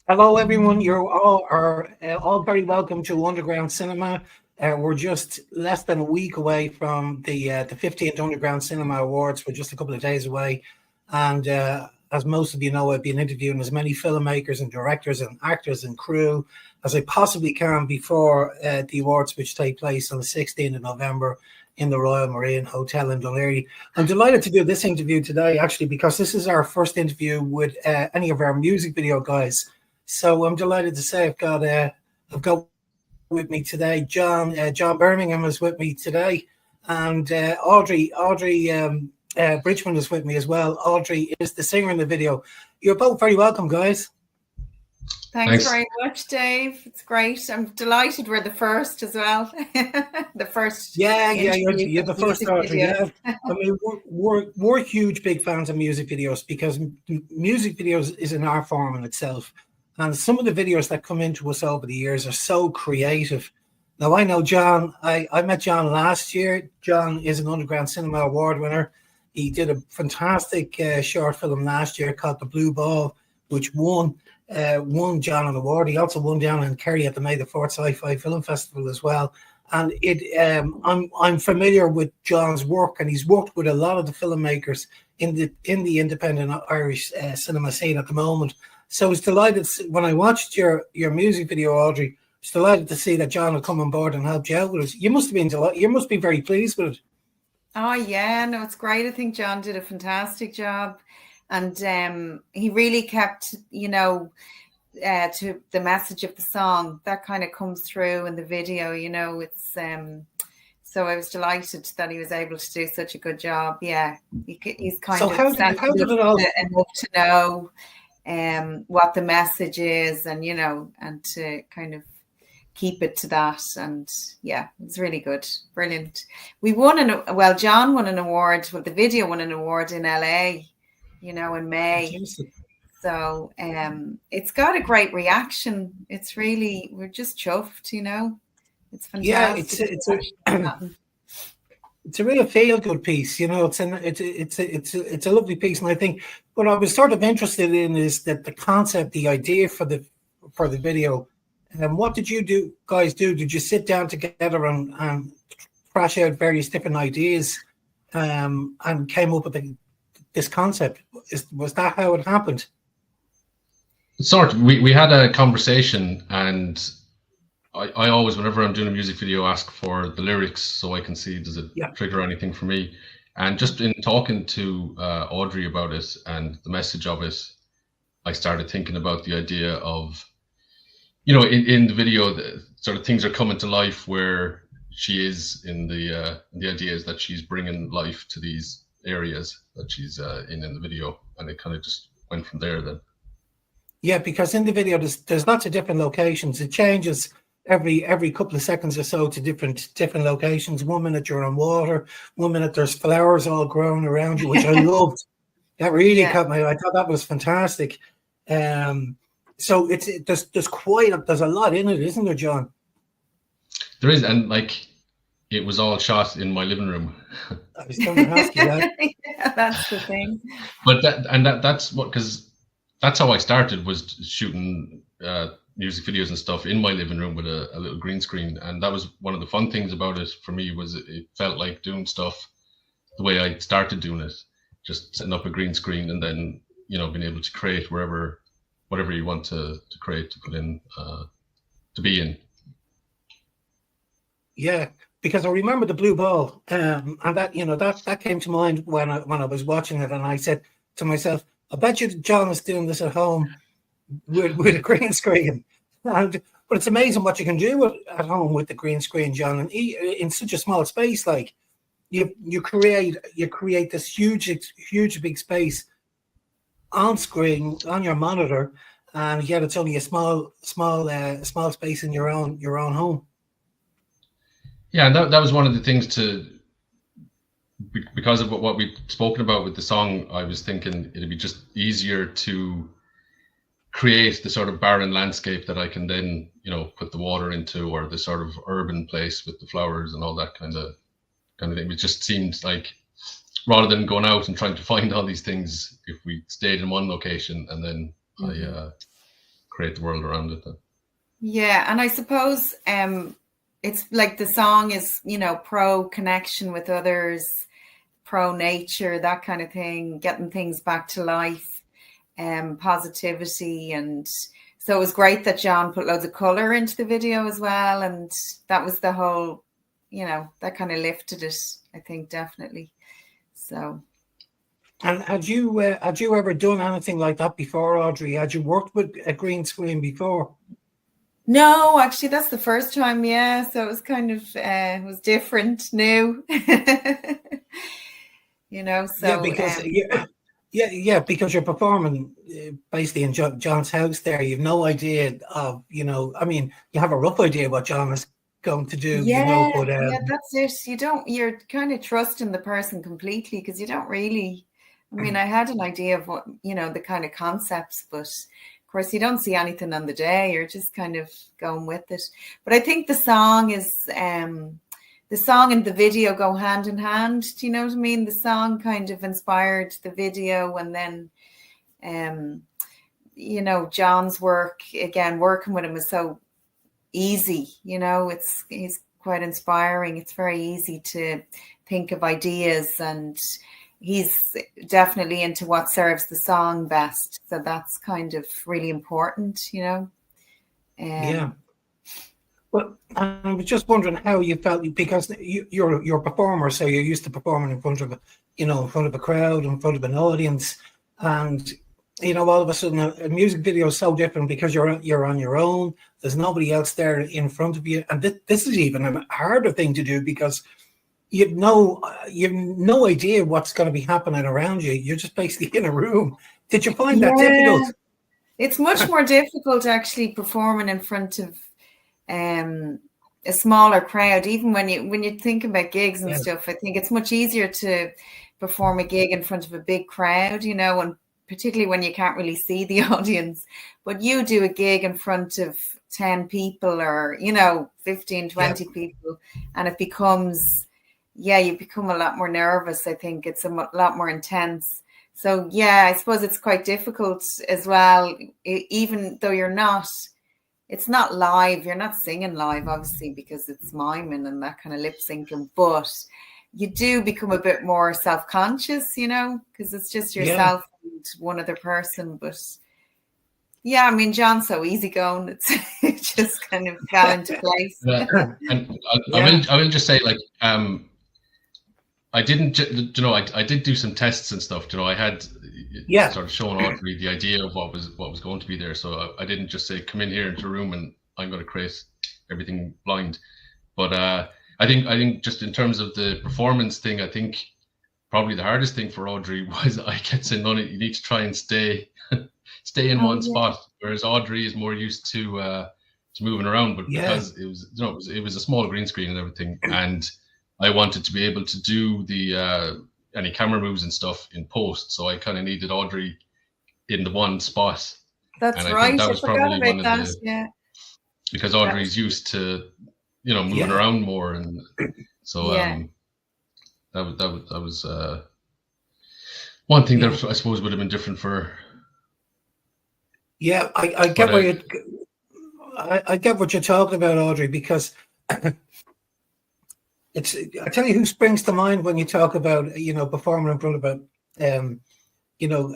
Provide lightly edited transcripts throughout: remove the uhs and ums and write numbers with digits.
Hello, everyone. You're all are all very welcome to Underground Cinema. We're just less than a week away from the 15th Underground Cinema Awards. We're just a couple of days away, and as most of you know, I've been interviewing as many filmmakers and directors and actors and crew as I possibly can before the awards, which take place on the 16th of November in the Royal Marine Hotel in Dunleary. I'm delighted to do this interview today, actually, because this is our first interview with any of our music video guys. So I'm delighted to say I've got with me today John Berminghm is with me today, and Audrey Bridgeman is with me as well. Audrey is the singer in the video. You're both very welcome, guys. Thanks very much, Dave. It's great. I'm delighted we're the first as well. The first. Yeah, you're the first, Audrey. Yeah. I mean, we're huge, big fans of music videos because music videos is an art form in itself. And some of the videos that come into us over the years are so creative. Now, I know John, I met John last year. John is an Underground Cinema Award winner. He did a fantastic short film last year called The Blue Ball, which won John an award. He also won down in Kerry at the May the 4th Sci-Fi Film Festival as well. And I'm familiar with John's work, and he's worked with a lot of the filmmakers in the independent Irish cinema scene at the moment. So I was delighted when I watched your music video, Audrey. I was delighted to see that John had come on board and helped you out with it. You must have been delighted. You must be very pleased with it. Oh yeah, no, it's great. I think John did a fantastic job, and he really kept, to the message of the song that kind of comes through in the video. It's so I was delighted that he was able to do such a good job. Yeah, he's kind of sensitive enough to know what the message is, and and to kind of keep it to that. And yeah, it's really good, brilliant. We won John won an award. Well, the video won an award in LA, in May. So it's got a great reaction. It's really, we're just chuffed, It's fantastic. Yeah, it's a real feel-good piece, it's a lovely piece. And I think what I was sort of interested in is that the concept, the idea for the video. And what did you guys do? Did you sit down together and thrash out various different ideas and came up with this concept? Was that how it happened? Sort of. We had a conversation, and I always, whenever I'm doing a music video, ask for the lyrics so I can see does it trigger anything for me. And just in talking to Audrey about it and the message of it, I started thinking about the idea of, in the video, the sort of things are coming to life where she is in the idea is that she's bringing life to these areas that she's in the video, and it kind of just went from there then. Yeah, because in the video there's lots of different locations. It changes every couple of seconds or so to different locations. 1 minute you're on water, 1 minute there's flowers all growing around you, which I loved. That really caught my eye. I thought that was fantastic. So there's a lot in it, isn't there, John? There is, and it was all shot in my living room. I was going to ask you that. Yeah, that's the thing. But that's what, because that's how I started, was shooting music videos and stuff in my living room with a little green screen. And that was one of the fun things about it for me, was it felt like doing stuff the way I started doing it, just setting up a green screen and then, being able to create whatever you want to create, to put in, to be in. Yeah, because I remember The Blue Ball, and that came to mind when I was watching it, and I said to myself, I bet you John is doing this at home with a green screen. But it's amazing what you can do at home with the green screen, John, and in such a small space. Like you create this huge big space on screen on your monitor, and yet it's only a small space in your own home. Yeah, and that was one of the things because of what we've spoken about with the song. I was thinking it'd be just easier to create the sort of barren landscape that I can then, put the water into, or the sort of urban place with the flowers and all that kind of thing. It just seemed like, rather than going out and trying to find all these things, if we stayed in one location and then I create the world around it then. Yeah, and I suppose it's like the song is, you know, pro connection with others, pro nature, that kind of thing, getting things back to life, positivity. And so it was great that John put loads of color into the video as well. And that was the whole, you know, that kind of lifted it, I think, definitely. So. And had you ever done anything like that before, Audrey? Had you worked with a green screen before? No, actually, that's the first time. Yeah, so it was kind of it was different, new. You know, so yeah, because because you're performing basically in John's house there. You've no idea of, you know, I mean, you have a rough idea what John is going to do, yeah, you know, but yeah, that's it. You're kind of trusting the person completely, because you don't really. I mean, I had an idea of what, you know, the kind of concepts, but of course you don't see anything on the day. You're just kind of going with it. But I think the song and the video go hand in hand. Do you know what I mean? The song kind of inspired the video, and then, you know, John's work, again, working with him is so easy. You know, he's quite inspiring. It's very easy to think of ideas, and he's definitely into what serves the song best. So that's kind of really important, you know. Yeah. Well, I was just wondering how you felt, because you're a performer, so you're used to performing in front of a crowd, in front of an audience, and you know, all of a sudden a music video is so different because you're on your own. There's nobody else there in front of you, and this is even a harder thing to do because you've no idea what's going to be happening around you. You're just basically in a room. Did you find that difficult? It's much more difficult actually performing in front of a smaller crowd. Even when you think about gigs and stuff, I think it's much easier to perform a gig in front of a big crowd, you know, and particularly when you can't really see the audience. But you do a gig in front of 10 people or, you know, 15, 20 people, and it becomes, you become a lot more nervous. I think it's a lot more intense. So, I suppose it's quite difficult as well, even though it's not live. You're not singing live, obviously, because it's miming and that kind of lip syncing. But you do become a bit more self-conscious, you know, because it's just yourself and one other person. But I mean, John's so easygoing. It just kind of fell into place. And I will just say, like, I didn't, you know, I did do some tests and stuff. You know, I had sort of shown Audrey the idea of what was going to be there. So I didn't just say, come in here into a room and I'm going to create everything blind. But I think just in terms of the performance thing, I think probably the hardest thing for Audrey was I kept saying, no, you need to try and stay in one spot, whereas Audrey is more used to moving around. But because it was, you know, it was a small green screen and everything, and I wanted to be able to do the any camera moves and stuff in post, so I kind of needed Audrey in the one spot. That's and I right. think that was probably one of the because Audrey's used to, you know, moving around more, and so that was one thing that I suppose would have been different for her. Yeah, I get I get what you're talking about, Audrey, because I tell you who springs to mind when you talk about, you know, performing in front of you know,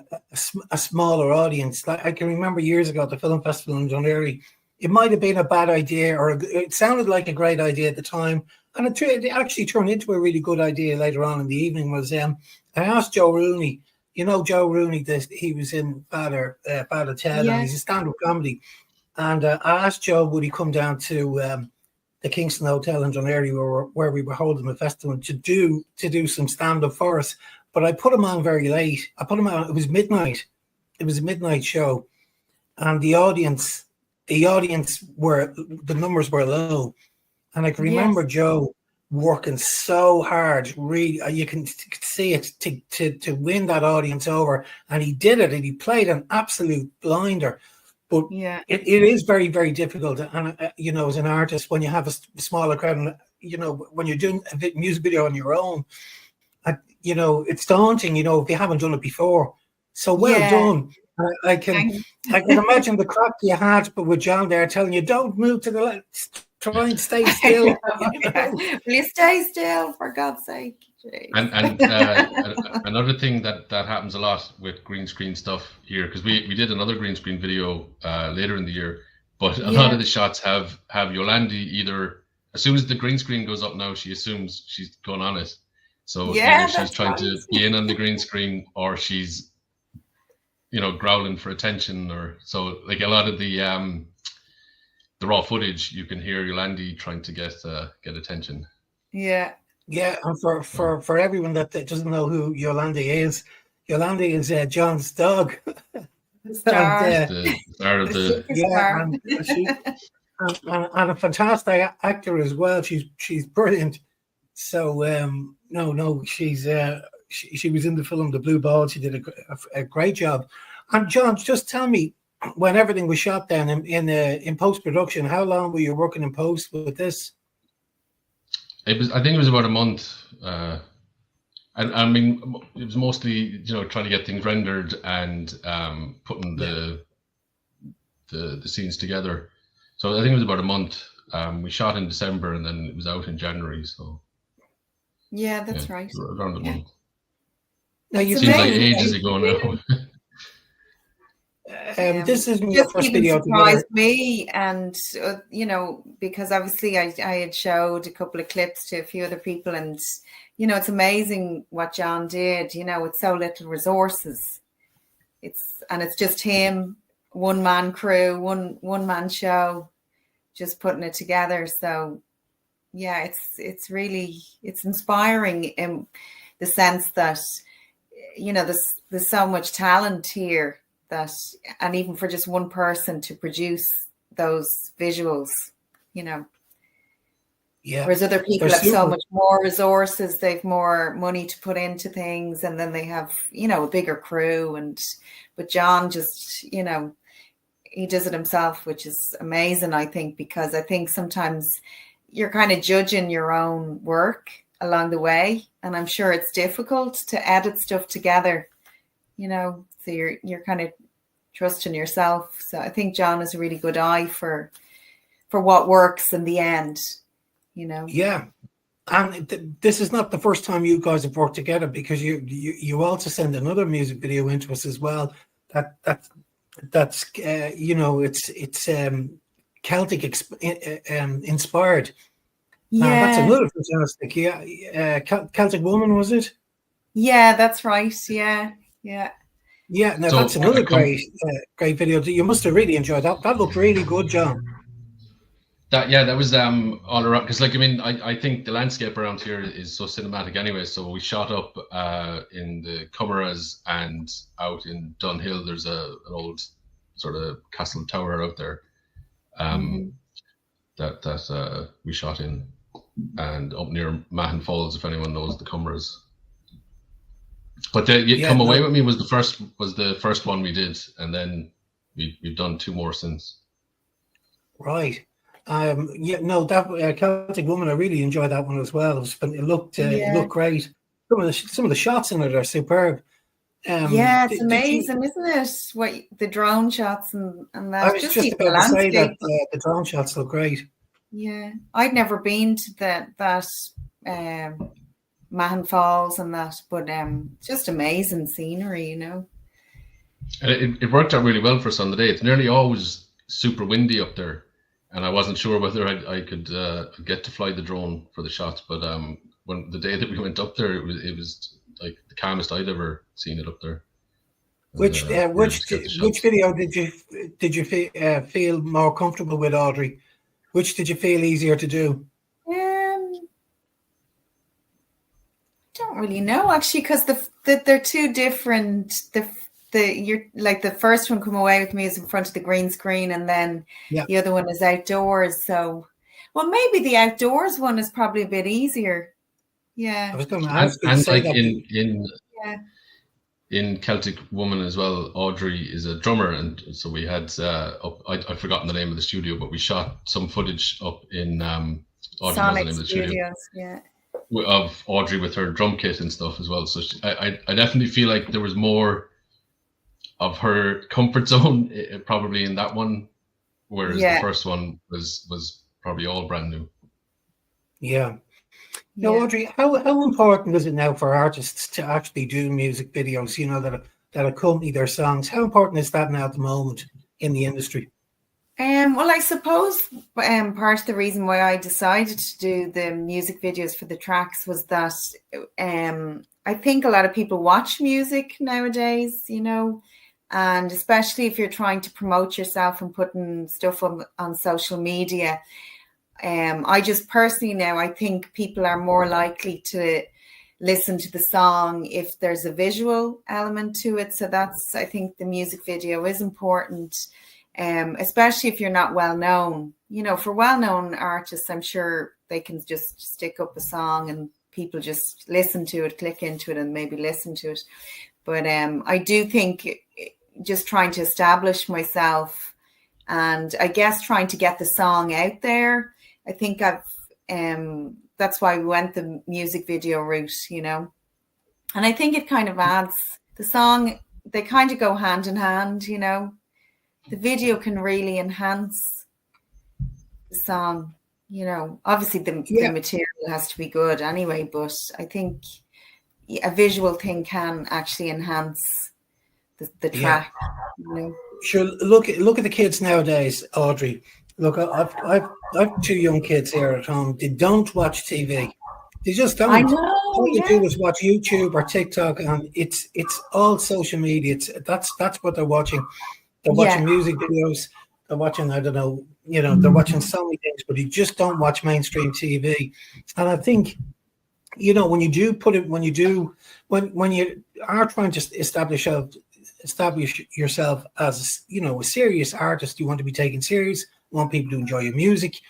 a smaller audience. Like, I can remember years ago at the film festival in Dunleary, it might have been a bad idea, or it sounded like a great idea at the time, and it actually turned into a really good idea later on in the evening. Was I asked Joe Rooney, you know, Joe Rooney, he was in Father Ted, and he's a stand-up comedy, and I asked Joe would he come down to the Kingston Hotel in Dunleary where we were holding the festival to do some stand-up for us. But I put him on very late. I put him on, it was midnight. It was a midnight show. And the audience the numbers were low. And I can remember Joe working so hard, really, you can see it, to win that audience over. And he did it, and he played an absolute blinder. But it is very, very difficult. And, you know, as an artist, when you have a smaller crowd, and, you know, when you're doing a music video on your own, you know, it's daunting, you know, if you haven't done it before. So well done. I can imagine the crack you had, but with John there telling you, "Don't move to the left, try and stay still." Will you stay still, for God's sake? And another thing that happens a lot with green screen stuff here, because we did another green screen video later in the year, but a lot of the shots have Yolandi either, as soon as the green screen goes up now, she assumes she's going on it. So either she's trying to be in on the green screen, or she's, growling for attention, or so. Like a lot of the raw footage, you can hear Yolandi trying to get attention. Yeah. Yeah, and for everyone that doesn't know who Yolandi is John's dog. The star. The star of the and a fantastic actor as well. She's brilliant. So she was in the film The Blue Ball. She did a great job. And John, just tell me, when everything was shot then in post production, how long were you working in post with this? I think it was about a month, and I mean it was mostly trying to get things rendered and putting the scenes together. So I think it was about a month. We shot in December and then it was out in January. So yeah, that's right. Around a month. Now seems like ages ago now. This isn't your first video. Surprised me, and because obviously I had showed a couple of clips to a few other people, and it's amazing what John did. With so little resources, it's just him, one man crew, one man show, just putting it together. So yeah, it's really inspiring in the sense that there's so much talent here. And even for just one person to produce those visuals, Yeah. Whereas other people have so much more resources, they've more money to put into things, and then they have, a bigger crew. But John just, he does it himself, which is amazing, I think, because I think sometimes you're kind of judging your own work along the way. And I'm sure it's difficult to edit stuff together, so you're kind of trusting yourself. So I think John has a really good eye for what works in the end, Yeah, and this is not the first time you guys have worked together, because you also send another music video into us as well. That's it's Celtic inspired. Yeah, that's another fantastic. Yeah, Celtic Woman, was it? Yeah, that's right. Yeah. Yeah, no, that's another great video. You must have really enjoyed that. That looked really good, John. That was all around, because I think the landscape around here is so cinematic anyway. So we shot up in the Comaras, and out in Dunhill there's an old sort of castle tower out there that we shot in, and up near Mahon Falls, if anyone knows the Comaras. But Come Away With Me was the first one we did, and then we've done two more since. Right. That Celtic Woman, I really enjoyed that one as well. It looked great. Some of the shots in it are superb. It's amazing, isn't it? What the drone shots and that. I was just about to say that the drone shots look great. Yeah, I'd never been to that Mahon Falls and that, but just amazing scenery, And it worked out really well for us on the day. It's nearly always super windy up there, and I wasn't sure whether I could get to fly the drone for the shots. But when the day that we went up there, it was like the calmest I'd ever seen it up there. Which video did you feel more comfortable with, Audrey? Which did you feel easier to do? Don't really know, actually, because they're two different. You're like, the first one, Come Away With Me, is in front of the green screen, and then the other one is outdoors. So, well, maybe the outdoors one is probably a bit easier. Yeah, I was going to ask you and to say that. In Celtic Woman as well, Audrey is a drummer, and so we had I've forgotten the name of the studio, but we shot some footage up in Audrey Sonic knows the name of the studio. Yeah. Of Audrey with her drum kit and stuff as well. So I definitely feel like there was more of her comfort zone, probably in that one, whereas the first one was probably all brand new. Yeah. Now, Audrey, how important is it now for artists to actually do music videos, you know, that accompany their songs? How important is that now at the moment in the industry? Well, I suppose part of the reason why I decided to do the music videos for the tracks was that I think a lot of people watch music nowadays, you know, and especially if you're trying to promote yourself and putting stuff on social media. I just personally now, I think people are more likely to listen to the song if there's a visual element to it. So I think the music video is important. Especially if you're not well known, you know, for well-known artists, I'm sure they can just stick up a song and people just listen to it, click into it and maybe listen to it. But I do think just trying to establish myself and I guess trying to get the song out there. I think that's why we went the music video route, you know, and I think it kind of adds the song. They kind of go hand in hand, you know. The video can really enhance the song, you know. Obviously, the material has to be good anyway, but I think a visual thing can actually enhance the track. You know? Sure. Look at the kids nowadays, Audrey. Look, I've two young kids here at home. They don't watch TV. They just don't. I know. All they do is watch YouTube or TikTok, and it's all social media. That's what they're watching. They're watching music videos. They're watching, I don't know, you know, they're watching so many things, but you just don't watch mainstream TV. And I think, you know, when you are trying to establish yourself as, you know, a serious artist, you want to be taken serious, you want people to enjoy your music.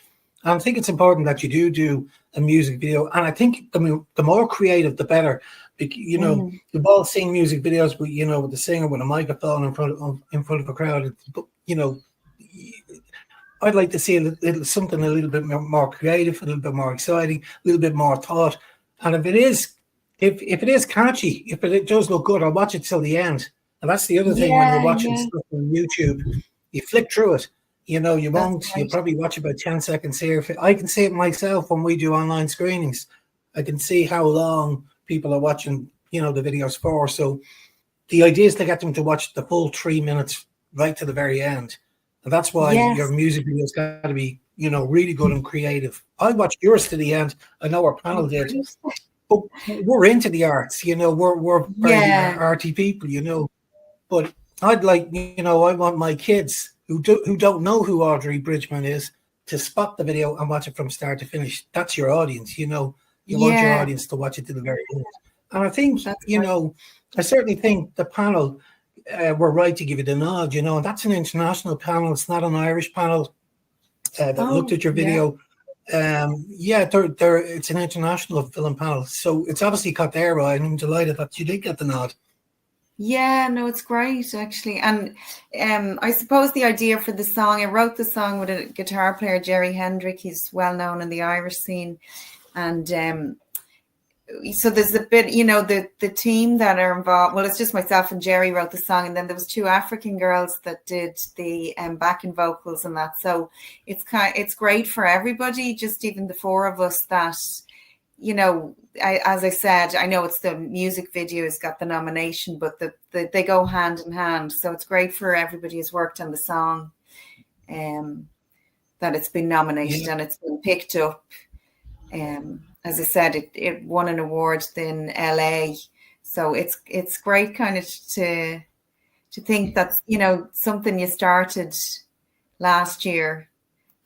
And I think it's important that you do a music video. And I think the more creative, the better. You know, we've all seen music videos with, you know, with the singer with a microphone in front of a crowd. But, you know, I'd like to see something a little bit more creative, a little bit more exciting, a little bit more thought. And if it is catchy, if it does look good, I'll watch it till the end. And that's the other thing when you're watching stuff on YouTube, you flick through it. You know, you won't. Right. You probably watch about 10 seconds here. I can see it myself when we do online screenings. I can see how long people are watching, you know, the videos for. So the idea is to get them to watch the full 3 minutes right to the very end. And that's why your music videos got to be, you know, really good and creative. I watched yours to the end. I know our panel did. But we're into the arts, you know, we're very arty people, you know. But I'd like, you know, I want my kids who don't know who Audrey Bridgeman is to spot the video and watch it from start to finish. That's your audience, you know. You want your audience to watch it to the very end. And I think, you know, I certainly think the panel were right to give it a nod, you know, and that's an international panel. It's not an Irish panel that looked at your video. It's an international film panel. So it's obviously caught their eye, and I'm delighted that you did get the nod. Yeah, no, it's great, actually. And I suppose the idea for the song, I wrote the song with a guitar player, Jerry Hendrick. He's well known in the Irish scene. And so there's a bit, you know, the team that are involved. Well, it's just myself and Jerry wrote the song, and then there was 2 African girls that did the backing vocals and that. So it's great for everybody, just even the 4 of us that, you know, as I said, I know it's the music video has got the nomination, but they go hand in hand. So it's great for everybody who's worked on the song, that it's been nominated and it's been picked up. As I said, it won an award in LA, so it's great kind of to think that's, you know, something you started last year,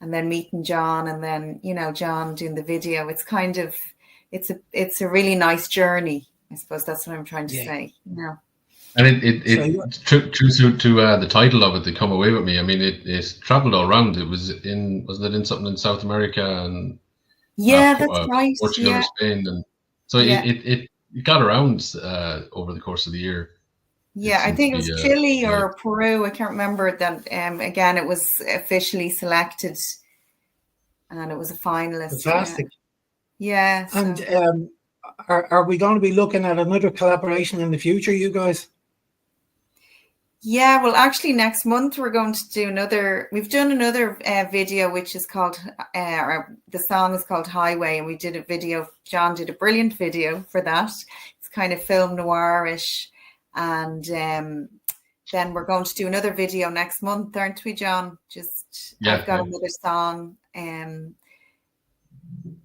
and then meeting John, and then, you know, John doing the video. It's kind of it's a really nice journey. I suppose that's what I'm trying to say. You know. And it true to the title of it, "They Come Away With Me." I mean, it traveled all around. Wasn't it in something in South America and that's right. Portugal and Spain, and so it got around over the course of the year. Yeah, I think it was Chile or Peru. I can't remember that. Again, it was officially selected, and it was a finalist. Fantastic. Yeah. So. And are we going to be looking at another collaboration in the future, you guys? Yeah, well, actually, next month we're going to do another. We've done another video, which is called. The song is called Highway, and we did a video. John did a brilliant video for that. It's kind of film noirish, and then we're going to do another video next month, aren't we, John? I've got another song.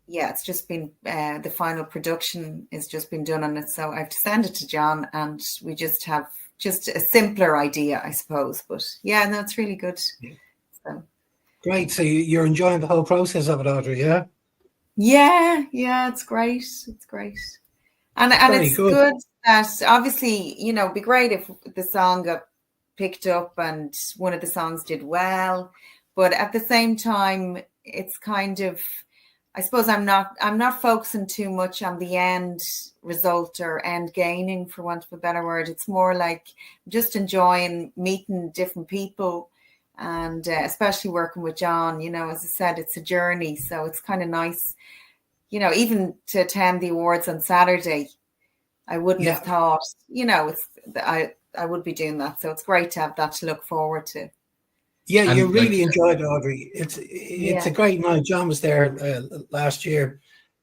Yeah, it's just been the final production has just been done on it, so I have to send it to John, and we just have. Just a simpler idea, I suppose. But yeah, no, it's really good. Yeah. So. Great. So you're enjoying the whole process of it, Audrey, yeah? Yeah, it's great. It's great. And it's good that obviously, it'd be great if the song got picked up and one of the songs did well. But at the same time, it's kind of, I suppose I'm not focusing too much on the end result or end gaining, for want of a better word. It's more like just enjoying meeting different people, and especially working with John. As I said, it's a journey, so it's kind of nice. Even to attend the awards on Saturday, I wouldn't have thought. I would be doing that, so it's great to have that to look forward to. Yeah, you really enjoyed it, Audrey. It's a great night. John was there last year,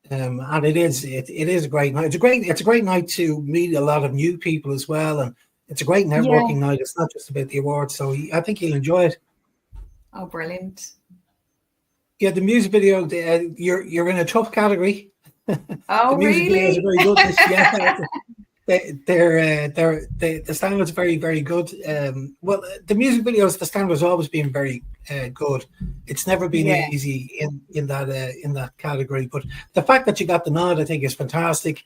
and it is a great night. It's a great night to meet a lot of new people as well, and it's a great networking night. It's not just about the awards, so I think you'll enjoy it. Oh, brilliant! Yeah, the music video. You're in a tough category. Oh, the music really? videos are very good. The standards are very, very good. Well, the music videos, the standards always been very good. It's never been easy in that category. But the fact that you got the nod, I think, is fantastic.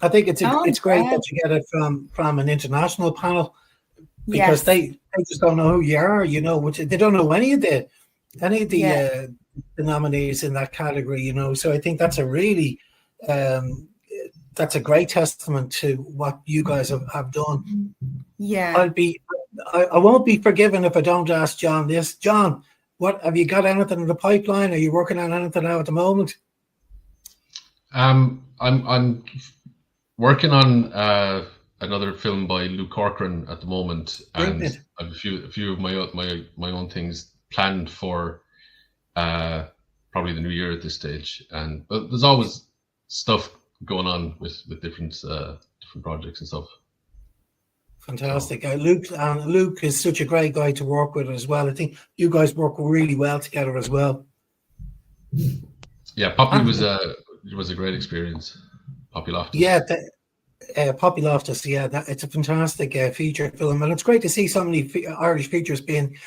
I think it's great that you get it from an international panel, because they just don't know who you are. Which they don't know any of the nominees in that category. So I think that's a really that's a great testament to what you guys have done. Yeah. I won't be forgiven if I don't ask John this. John, what have you got anything in the pipeline? Are you working on anything now at the moment? I'm working on another film by Luke Corcoran at the moment, and I have a few of my own things planned for probably the new year at this stage. But there's always stuff going on with different projects and stuff. Fantastic. So. Luke is such a great guy to work with as well. I think you guys work really well together as well. Yeah, Poppy was a great experience. Poppy Loftus. Yeah, Poppy Loftus. Yeah, it's a fantastic feature film, and it's great to see so many Irish features being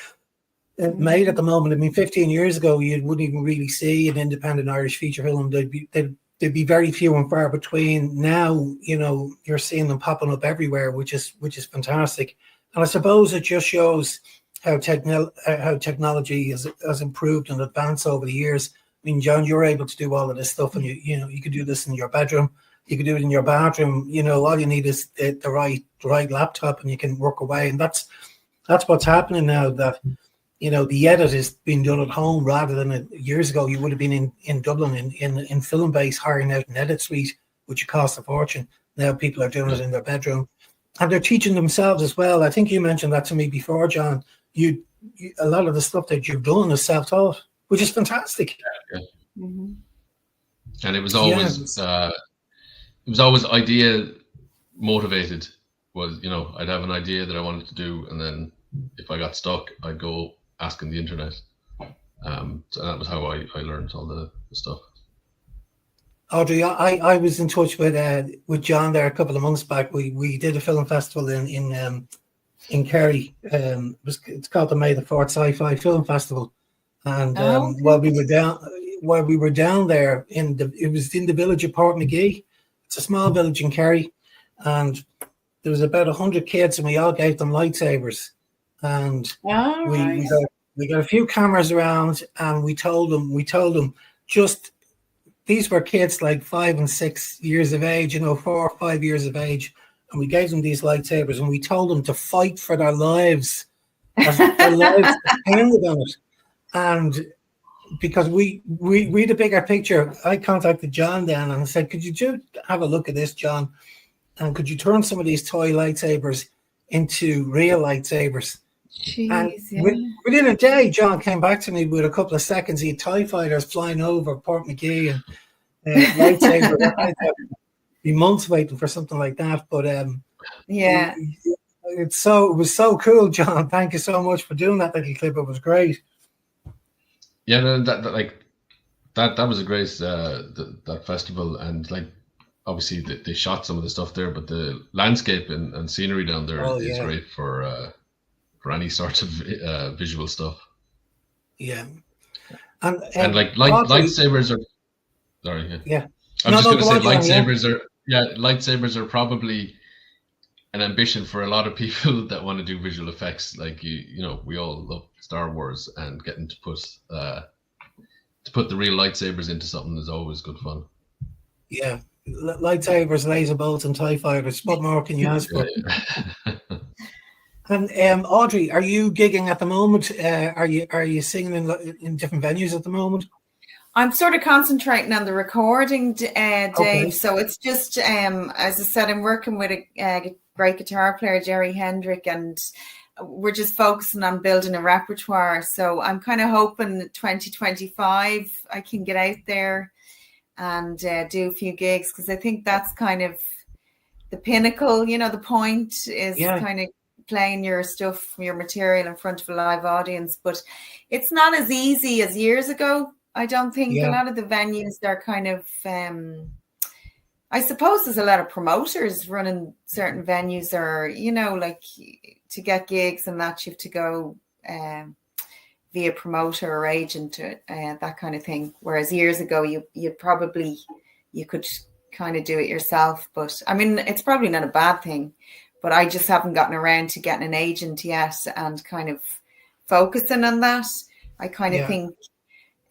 made at the moment. I mean, 15 years ago, you wouldn't even really see an independent Irish feature film. There'd be very few and far between. Now, you're seeing them popping up everywhere, which is fantastic. And I suppose it just shows how technology has improved and advanced over the years. I mean, John, you're able to do all of this stuff, and you could do this in your bedroom. You could do it in your bathroom. All you need is the right laptop, and you can work away. And that's what's happening now. That the edit is being done at home rather than years ago. You would have been in Dublin in film base hiring out an edit suite, which cost a fortune. Now people are doing it in their bedroom, and they're teaching themselves as well. I think you mentioned that to me before, John. You a lot of the stuff that you've done is self-taught, which is fantastic. Yeah. Mm-hmm. And it was always idea motivated. I'd have an idea that I wanted to do, and then if I got stuck, I'd go asking the internet. So that was how I learned all the stuff. Audrey, I was in touch with John there a couple of months back. We did a film festival in Kerry. It's called the May the 4th Sci-Fi Film Festival, and while we were down there it was in the village of Portmagee. It's a small village in Kerry, and there was about 100 kids, and we all gave them lightsabers. And we got a few cameras around, and we told them just, these were kids like 5 and 6 years of age, 4 or 5 years of age, and we gave them these lightsabers, and we told them to fight for their lives, as their lives depended on it. And because we the bigger picture, I contacted John then and I said, could you have a look at this, John? And could you turn some of these toy lightsabers into real lightsabers. Jeez, and within a day, John came back to me with a couple of seconds. He had TIE fighters flying over Port McGee and lightsaber. I'd be months waiting for something like that. But yeah, it was so cool, John. Thank you so much for doing that little clip. It was great. Yeah, no, that was a great that festival, and like obviously they shot some of the stuff there, but the landscape and scenery down there is great for any sort of visual stuff. Yeah, and like lightsabers are. Sorry. Yeah. I'm just going to say lightsabers are probably an ambition for a lot of people that want to do visual effects. Like you know, we all love Star Wars, and getting to put the real lightsabers into something is always good fun. Yeah, lightsabers, laser bolts, and TIE fighters. What more can you ask for? And Audrey, are you gigging at the moment? Are you singing in different venues at the moment? I'm sort of concentrating on the recording, Dave. Okay. So it's just, as I said, I'm working with a great guitar player, Jerry Hendrick, and we're just focusing on building a repertoire. So I'm kind of hoping 2025 I can get out there and do a few gigs, because I think that's kind of the pinnacle. You know, the point is kind of playing your stuff, your material in front of a live audience. But it's not as easy as years ago. I don't think a lot of the venues are kind of, I suppose there's a lot of promoters running certain venues, or, you know, like to get gigs and that you have to go via promoter or agent, that kind of thing. Whereas years ago, you could kind of do it yourself. But I mean, it's probably not a bad thing, but I just haven't gotten around to getting an agent yet and kind of focusing on that. I kind of think,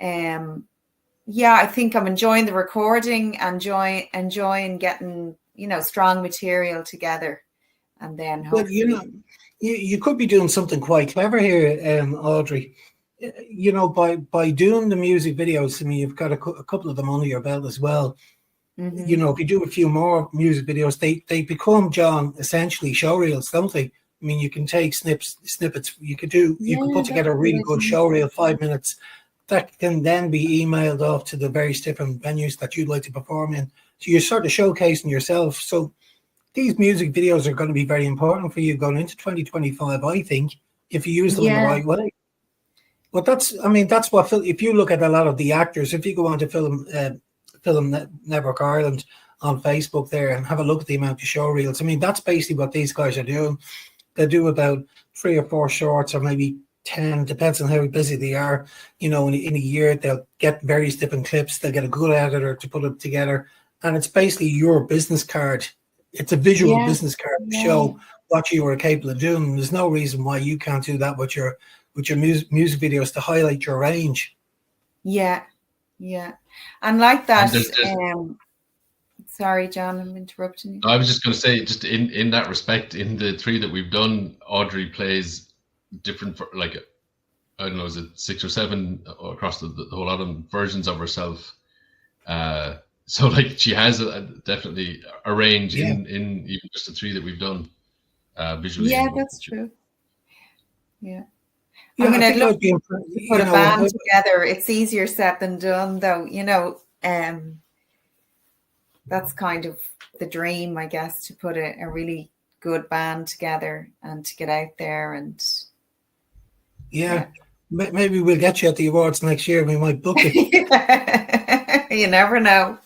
I think I'm enjoying the recording, enjoying getting, you know, strong material together, and then hopefully. Well, you could be doing something quite clever here, Audrey. You know, by doing the music videos, I mean, you've got a couple of them under your belt as well. Mm-hmm. You know, if you do a few more music videos, they become, John, essentially show reels, don't they? I mean, you can take snippets. You can put together a really good show reel, 5 minutes. That can then be emailed off to the various different venues that you'd like to perform in. So you're sort of showcasing yourself. So these music videos are going to be very important for you going into 2025, I think, if you use them in the right way. But that's what, if you look at a lot of the actors, if you go on to Film Network Ireland on Facebook there and have a look at the amount of show reels, I mean, that's basically what these guys are doing. They do about 3 or 4 shorts, or maybe 10, depends on how busy they are. You know, in a year, they'll get various different clips. They'll get a good editor to put it together. And it's basically your business card. It's a visual business card to show what you are capable of doing. And there's no reason why you can't do that with your music videos to highlight your range. Yeah. And like that, sorry, John, I'm interrupting you. I was just going to say, just in that respect, in the 3 that we've done, Audrey plays different, like, I don't know, is it 6 or 7 across the whole lot of versions of herself? So like she has definitely a range in even just the 3 that we've done visually. Yeah, that's true. Yeah. I mean, I'd love to put a band together. It's easier said than done, though. You know, that's kind of the dream, I guess, to put a really good band together and to get out there and. Yeah. Maybe we'll get you at the awards next year. We might book it. You never know.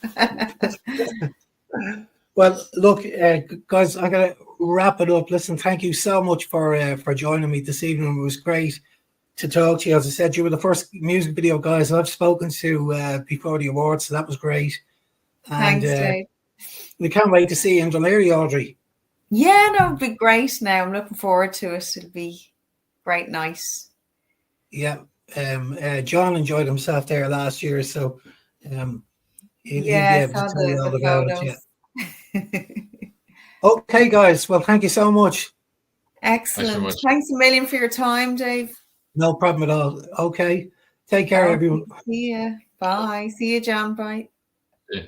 Well, look, guys, I'm going to wrap it up. Listen, thank you so much for joining me this evening. It was great to talk to you. As I said, you were the first music video guys I've spoken to before the awards, so that was great. And, thanks, Dave. We can't wait to see you in Delary, Audrey. Yeah, no, it'll be great now. I'm looking forward to it. It'll be great night. Yeah, John enjoyed himself there last year, so he'll be able to tell you all about it. Yeah. Okay, guys. Well, thank you so much. Excellent. Thanks a million for your time, Dave. No problem at all. Okay. Take care, everyone. See ya. Bye. See you, John. Bye. Yeah.